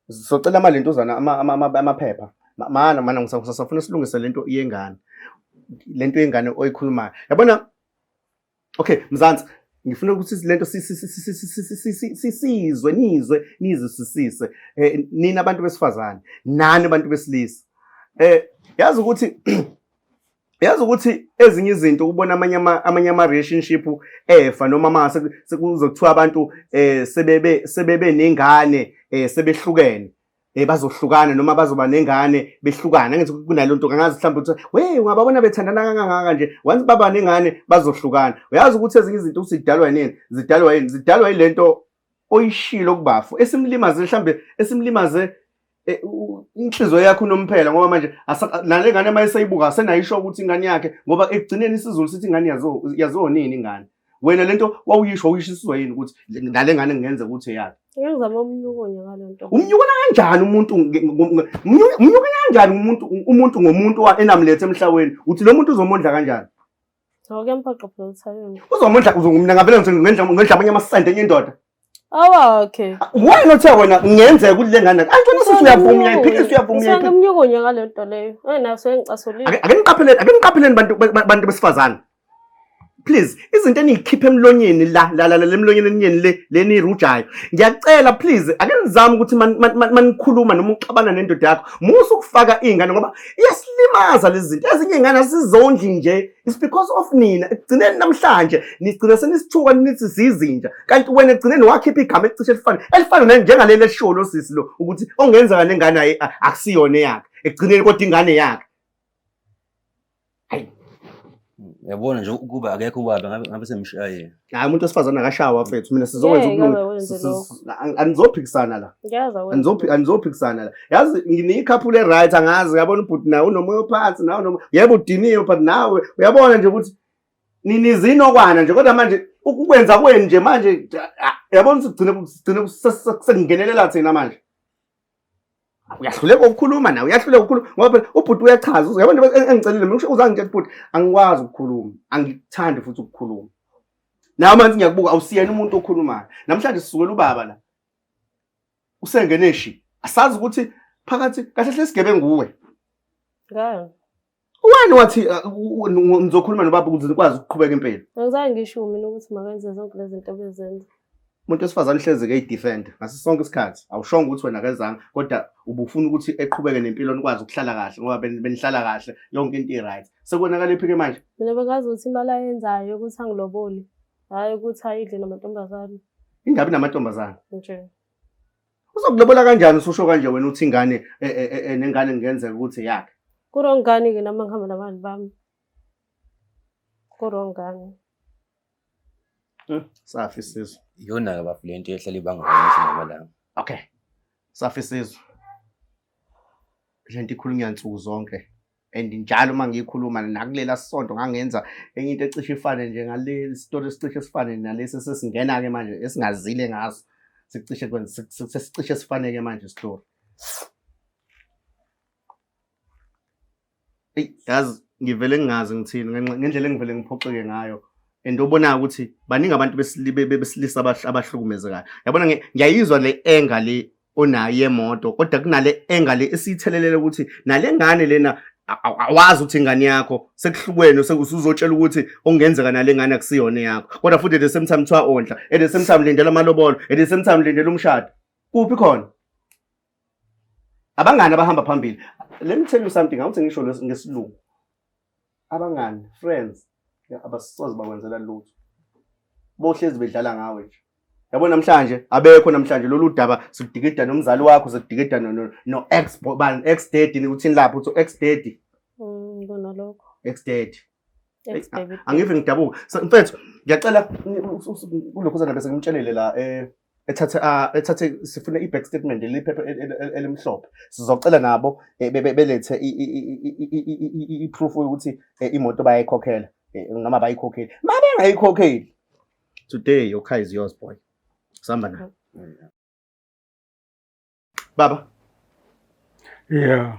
sizocela amalentuzana amaphepha. Mana ngisafuna silungise lento yengane. Lento yengane oyikhulumayo. Yabona okay Mzansi ngifuna ukuthi lento sizwe nizwisise nina abantu besifazane nani abantu besilisa. Yazi ukuthi ezinye izinto ubona amanye ama relationship efa noma mase sekuzothiwa abantu sebebe nengane sebehlukene bazohlukana noma bazoba nengane behlukana ngenze kunalo nto kangazi mhlawumbe ukuthi ungababona bethandana kangaka nje once baba nengane bazohlukana. Uyazi ukuthi ezinye izinto usidalwa yini zidalwa ilento oyishilo kubafu esimlimaze mhlawumbe esimlimaze inhliziyo yakho unomphela ngoba manje nale ngane mayiseyibuka asenayisho ukuthi ingane yakhe ngoba ekugcineni isizulu sithi ingane yazonini ingane. Wena lento wawuyishiswa yini ukuthi nale ngane ngenze ukuthi yakhe. Ngiyazama umnyukonya ngalento. Umnyukona kanjani umuntu ngomuntu enamlethe emhlabeni uthi lo muntu uzomondla kanjani? Awukemphaqa phela uthayini. Uzomondla mina ngavele ngendla amanye amasende enye indoda. Okay. Wena uthe wena ngenzeka ukuthi le ngane antona sithi uyavuma uyayiphikisa uyavuma uyayiphikisa. Ngiyamnyukonya ngalento leyo. Naso engicasolile. Akeniqapheleni bantu besifazane. Please izinto enikhiphe emlonyeni la lemlonyeni enyeni leni irujayo. Ngiyacela please akenizame ukuthi manikhuluma noma uxabana nendoda yakho musu ukufaka ingane ngoba iyasilimaza lezi zinto ezinye ingane asizondli nje. It's because of nina ekugcineni namhlanje nigcina senisithuka nithi sizinja kanti wena ekugcineni wakhipha igama elicishe elifana njengaleli show lo sisi lo ukuthi ongenza ngane akusiyona yakhe ekugcineni kodwa ingane yakhe. Yabona nje ukuba akekho ubaba ngabe semshaye. Hayi umuntu osifazana akashawa mfethu mina sizokwenza anizophikisana la. Ngiyaza Anizophikisana la. Yazi nginiyikhapule right angazi uyabona ubhuti nawe unomoya ophansi nawe yebo udiniwe but nawe uyabona nje ukuthi nizinokwana nje kodwa manje ukwenza kweni nje manje yabona sigcine sekungenelela thina manje. Uyahluleka ukukhuluma nawe uyahluleka ukukhuluma ngoba phela ubhuti uyachaza uyabona engicelile mina uzangitshela ubhuti angikwazi ukukhuluma angikuthandi futhi ukukhuluma nawe manje ngiyakubuka awusiyena umuntu okhulumayo namhlanje sisukela ubaba la usengeneshi asazi ukuthi phakathi kahle hle sigebe nguwe ngani wani wathi nizokhuluma nobaba ukuze nikwazi ukuqhubeka impilo angizange ngisho mina ukuthi makenze zonke lezi zinto bezenza umuntu wesifazane hleze ke-defend ngaso sonke isikhathi awushongo ukuthi wena akezange kodwa ubufuna ukuthi eqhubeke nempilo nikwazi ukuhlala kahle ngoba benihlala kahle yonke into i-right sekonakala ephi ke manje mina bengazi ukuthi imali ayenzayo ukuthi angiloboli hayi ukuthi ayidle namantombazane ingabi namantombazane nje uzokulobola kanjani ususho kanje wena uthi ingane nengane ngenzeka ukuthi yakhe kurongani ke nama ngihamba nabantu bami kurongani safi sizwe Yona ke bafu lento ehlala ibanga ngisho namalanga. Okay safi sizwe lento ikhulunywa insuku zonke and njalo mangiyikhuluma nakulela sonto ngangenza enye into ecishe ifane nje ngale story esicishe sifane nalesi sesingena ke manje esingazile ngaso sicishe kwenza sesicishe sifaneke manje story. Yazi ngivele ngingazi ngithini ngendlela engivele ngiphoxeke ngayo andobona ukuthi baningi abantu besilisa abahlukumezekayo. Yabona ngiyayizwa le enga le onayo yemoto kodwa kunale enga le esithelelele ukuthi nale ngane lena awazi ukuthi ingane yakho sekuhlukweni usuzotshela ukuthi ongenzeka nale ngane akusiyona yakho kodwa futhi at the same time thiwa ondla at the same time lindela amalobolo at the same time lindela umshado kuphi khona abangani abahamba phambili. Let me tell you something awuthi ngisho ngesilungu abangani friends abasoze bakwenzela lutho bohlezi bedlala ngawe nje. Yabona namhlanje abekho namhlanje lolu daba sidikida nomzali wakho sidikida no ex daddy uthini lapho uthi ex daddy ngona lokho ex daddy ex baby angive ngidabuka mfethu ngiyacela kulokho uzana bese ngimtshelele la ethathe sifuna i-back statement liphepha elimhlophe. Sizocela nabo belethe i-proof ukuthi imoto bayayikhokhela noma bayikhokheli. Mabengayikhokheli. Today your car is yours, boy. Samba na. Baba. Yeah.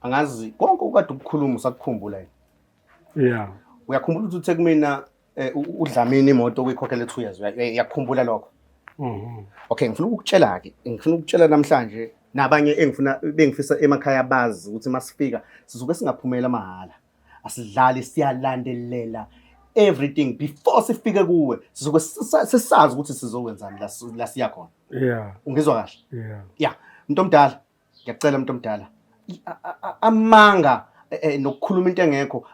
Angazi konke ukade ukukhuluma usakukhumbula yini? Yeah. Uyakhumbula ukuthi uthe kumina uDlamini imoto okuyikhokhela 2 years. Uyakukhumbula lokho? Okay, ngifuna ukukutshela ke. Ngifuna ukutshela namhlanje nabanye bengifisa emakhaya bazi ukuthi masifika sizoke singaphumela mahala. Asidlali siyalandelela everything before sifike kuwe. Sizoke sisazi ukuthi sizokwenzani la siya khona. Yeah. Ungizwa kahle? Yeah. Yeah, umuntu omdala. Ngiyacela umuntu omdala. Amanga nokukhuluma into engekho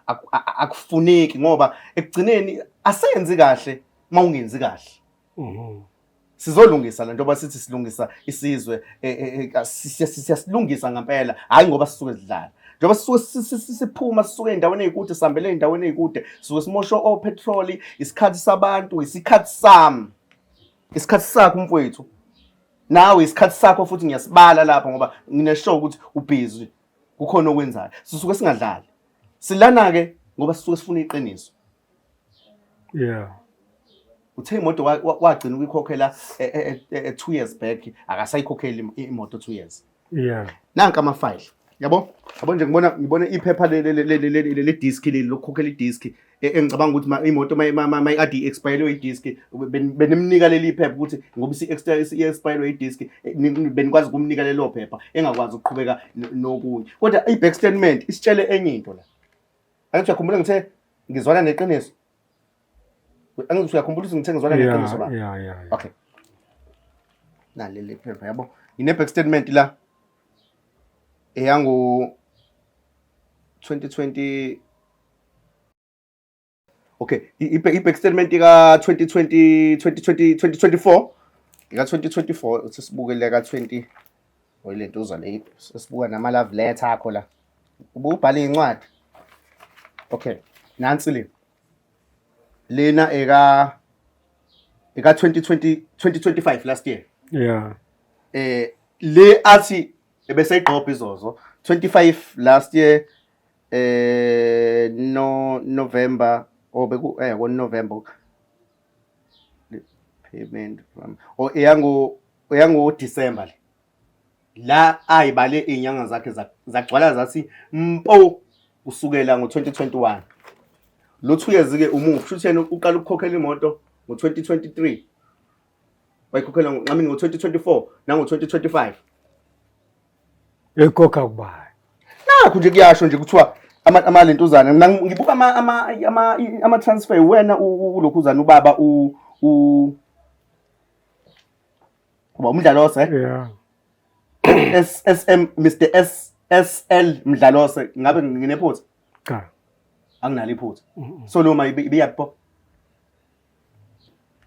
akufuneki ngoba ekugcineni asenzi kahle mawungenzi kahle. Sizolungisa la ntoba sithi silungisa isizwe siyasilungisa ngempela hayi ngoba sisuke sidlala. Njoba sisuke siphuma sisuke endaweni ezikude sihambele endaweni ezikude sisuke simosha opetrol isikhathi sabantu isikhathi sami. Isikhathi sakho mfowethu. Nawe isikhathi sakho futhi ngiyasibala lapha ngoba ngineshow ukuthi ubusy kukhona okwenzayo. Sisuke singadlali. Silana ke ngoba sisuke sifuna iqiniso. Yeah. Uthe imoto wagcina ukuyikhokhela 2 years back akasayikhokheli imoto 2 years. Yeah. Nanka ama-file. Yabo? Yabo nje ngibona iphepha le disk leli lokukhokhela idisk engicabanga ukuthi imoto mayi expire idisk benimnika leli phepha ukuthi ngoba i-expire idisk benikwazi ukumnika lelo phepha engakwazi ukuqhubeka nokunye. Kodwa i-back statement isitshele enye into la. Angithi uyakhumbula ngithe ngizwana neqiniso. Angithi uyakhumbula ukuthi ngithe ngizwana neqiniso ba? Yeah. Okay. Leli phepha yabo. Ine-back statement la eyango 2020. Okay, i-back statement ka 2024 ika 2024 uthi sibukele ka 20 oyilento uza le sibuka nama love letter akho la ububhala incwadi. Okay, nansi le lena eka 2025 last year. Yeah. Le athi ebese igqopha izozo 25 last year November or beku November payment from or eyango December la ayibale inyanga zakhe zagcwala zathi mpo usukela ngo2021 lo 2 years ke umuphi utheni uqala ukukhokhela imoto ngo2023 wayikhokhela ngo2024 nango2025 Ekhokha kubayi. Nakho nje kuyasho nje kuthiwa amalentuzana ngibuka ama transfer wena ulokhuzana ubaba kuba umdlalose Yeah. SSM Mr SSL Mdlalose ngabe nginephutha Cha. anginalo iphutha so lo mali ibiyapho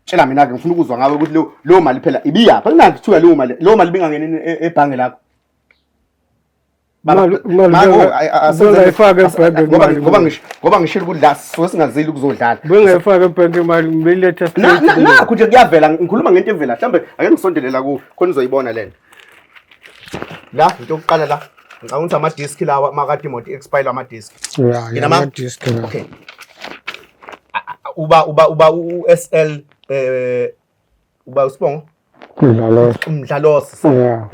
tshela mina ke ngifuna ukuzwa ngawe ukuthi lo mali phela ibiyapha kungathi kuthiwa lo mali bingangeni ebhange lakho ngoba ngishilo ukudla so singazili ukuzodlala bengayifaka ebhanki imali ngiletha nakho nje kuyavela ngikhuluma ngento evela mhlambe ake ngisondelela ku khona uzoyibona lena la into yokuqala la ngicabanga ukuthi ama disk lawa makade imoto expire ama disk ama disk okay uba uSL uba usibongo umdlalosi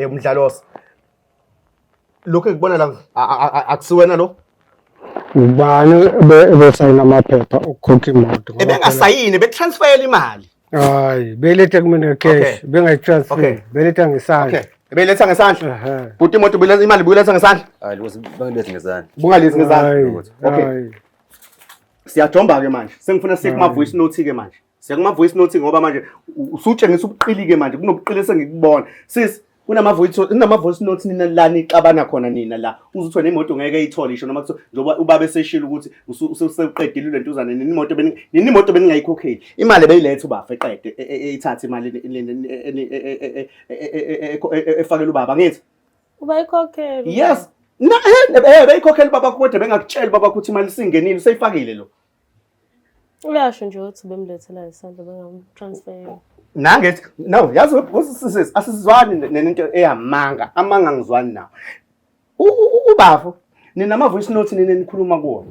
umdlalosi lokho ekubona la akusiwena lo ubani besayina amaphepha ukukhokha imoto ebengasayini betransfer imali hayi beletha kumina cash bengayitransfer beletha ngesandla beletha ngesandla futhi imoto beletha imali beletha ngesandla hayi lokho bangilethe ngezandla bungalethi ngezandla okay siyajomba ke manje sengifuna sikuma voice note ke manje siyakuma voice note ngoba manje usutshengisa ubuqili ke manje kunobuqili sengikubona sis kunama voice notes nina la nixabana khona nina la uzuthi nemoto ngeke ayithole isho noma kuthiwa njoba ubaba eseshila ukuthi useqedile lentuzana imoto beningayikhokheli imali beyilethe ubafa eqede eyithatha imali efakela ubaba ngithi ubayikhokhela yes beyikhokhela baba kodwa bengakutshela baba ukuthi imali singenile useyifakile lo uyasho nje ukuthi bemlethela isandla bengamtransfer nangethi no yazi usisisi asizwani nento eyamanga amanga ngizwani nawo ubafo nina ama voice note nini nikhuluma kuona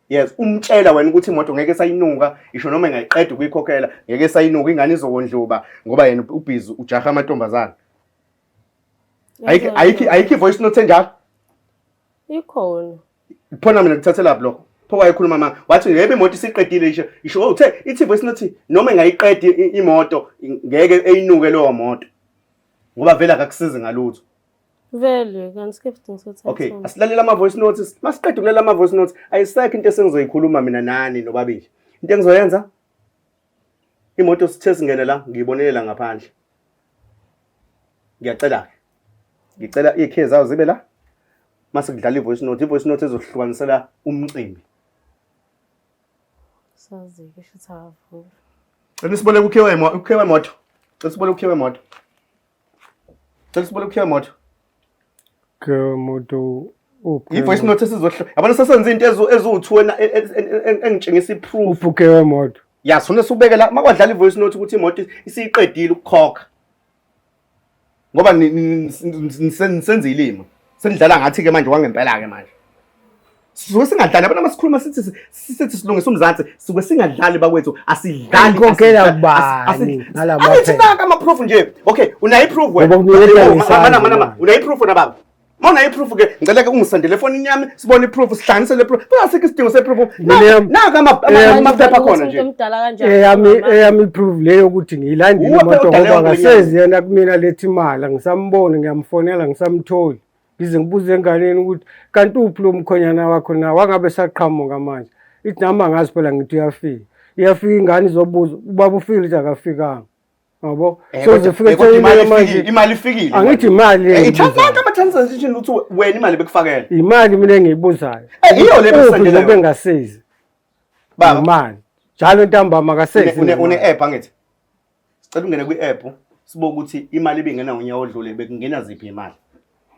yes umtshela wena ukuthi imoto ngeke sayinuka isho noma engayiqeda ukuyikhokhela ngeke sayinuka ingane izokondluba ngoba yena ubhizi ujaha amantombazana ayikho voice note enjalo ikhona phona mina ngithathela bloko pho wayikhuluma mama wathi yebo imoto isiqedile isho uthe ithi voice note noma engayiqeda imoto ngeke eyinuke leyo moto ngoba vele akakusize ngalutho vele kanti skeptic ngizothatha okay asilalela ama voice notes masiqeda ukulela ama voice notes ayisekho into esengizoyikhuluma mina nani nobabili into engizoyenza imoto sithe singene la ngiyibonelela ngaphandle ngicela ikhe zawo zibe la mase kudlala ivoice note ezohlukanisela umcimbi sazi ke shothi hafu cela sibole ukhewe imoto cela sibole ukhewe imoto cela sibole ukhewe imoto ke moto ivoice note esizohluka yabona sesenza into ezu2 engitshengisa iproof ukhewe moto yasona subeke la makwadlala ivoice note ukuthi imoto isiqedile ukukhokha ngoba nisenza ilimo senidlala ngathi ke manje wangempela ke manje suke singadlali abantu masikhuluma sithi silungisa umzansi suke singadlali bakwethu asidlali ikhokhela bani ngalama ayithi naka ama proof nje okay unayi proof wena mana unayi proof na baba mona iproof ke ngicela ke ungisendele efonini yami sibone iproof sihlanganise le proof bese isidingo seproof naka amaphepha khona nje umdala kanjani eyami proof leyo ukuthi ngiyilandile imoto ngoba ngasezi yena kumina lethi imali ngisambone ngiyamfonela ngisamtholi ngize ngibuze enganeni ukuthi kanti uphi lo mkhonyana wakho na wangabe saqhamuka manje ithi nami ngazi phela ngithi iyafika ingane izobuza ubaba ufile ukuthi akafikanga yabo so zifika imali ifikile angithi imali ithatha ama transaction ukuthi wena imali bekufakela imali mina engiyibuzayo iyo le besendele ube ngasezi baba imali njalo ntambama akasezi une app angithi sicela ungene kwi app sibo ukuthi imali ibingena unyawo odlule bekungena ziphi imali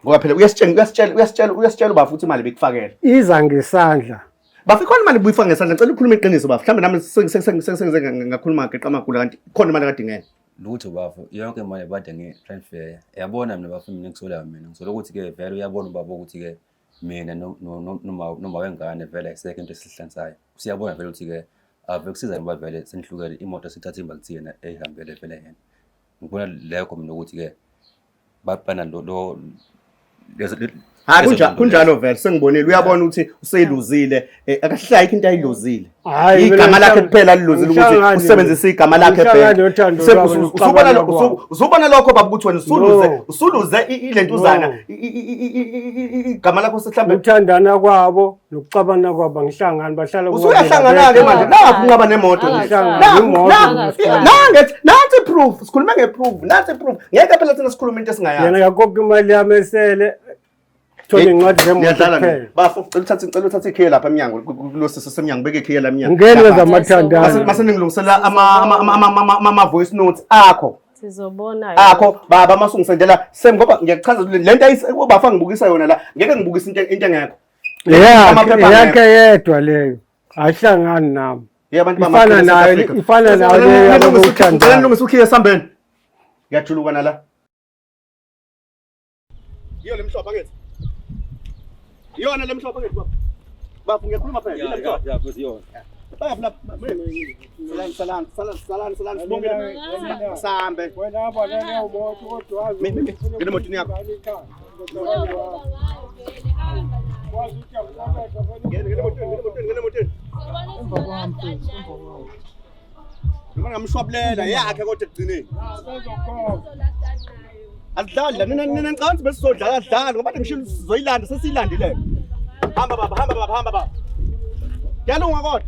ngoba phela uyasitshela uba futhi imali bekufakela iza ngesandla bafi khona imali buyifaka ngesandla ngicela ukukhuluma iqiniso bafi mhlambe nami sengize ngakhuluma ngeqa amagula kanti khona imali kade ngene lutho bafu yonke imali bade nge-transfer yabona mina bafu mina ngisola ukuthi ke vele uyabona ubaba ukuthi ke mina noma wengane vele ayisekho into esihlansayo siyabona vele ukuthi ke ave kusiza ngoba vele senihlukele imoto sithatha imali kuthina ehambele vele yena ngibona lekho mina ukuthi ke babana lo kunjalo vele sengibonile uyabona ukuthi useyiluzile akahlaya into ayiluzile igama lakhe kuphela aliluzile ukuthi usebenzise igama lakhe phela usubona lokho baba ukuthi wena usuluze ilentuzana igama lakho sehlambe uthandana kwabo nokucabana kwabo ngihlangana bahlala usuyahlangana ke manje lapho ungaba nemoto nanti proof sikhuluma ngeproof nanti proof ngeke phela thina sikhuluma into esingayazi yena yakhokha imali yami esele Thole incwadi zemoto kuphela. Bafo ngicela uthathe ikhiye lapha eminyango kulosisi semnyango beke ikhiye la eminyango. Ngene wezamathandana. Mase ningilungisela ama voice notes akho. Sizobona akho baba masungisendela ngoba ngiyachaza lento bafa ngibukisa yona la ngeke ngibukisa into engekho. Yakhe yedwa leyo. Ayihlangani nami. Ifana nayo leyo ngicela nilungise ukhiye sambeni. Ngiyajulukana la. Iyo lemhlopha ngithi. Iyona lemhlopha ngithi baba. Baba ngiyakhuluma phela ile lemhlopha. Ya kuziyona. Baba salam sibongile sambe wena aba leyo moto kodwa wazi ngene motini yakho ngene motini noma ngamshwablela yakhe kodwa egcineni adlala nina ngicabanga bese sizodlala adlala ngoba ngishilo sizoyilanda sesiyilandile hamba baba ngiyalunga kodwa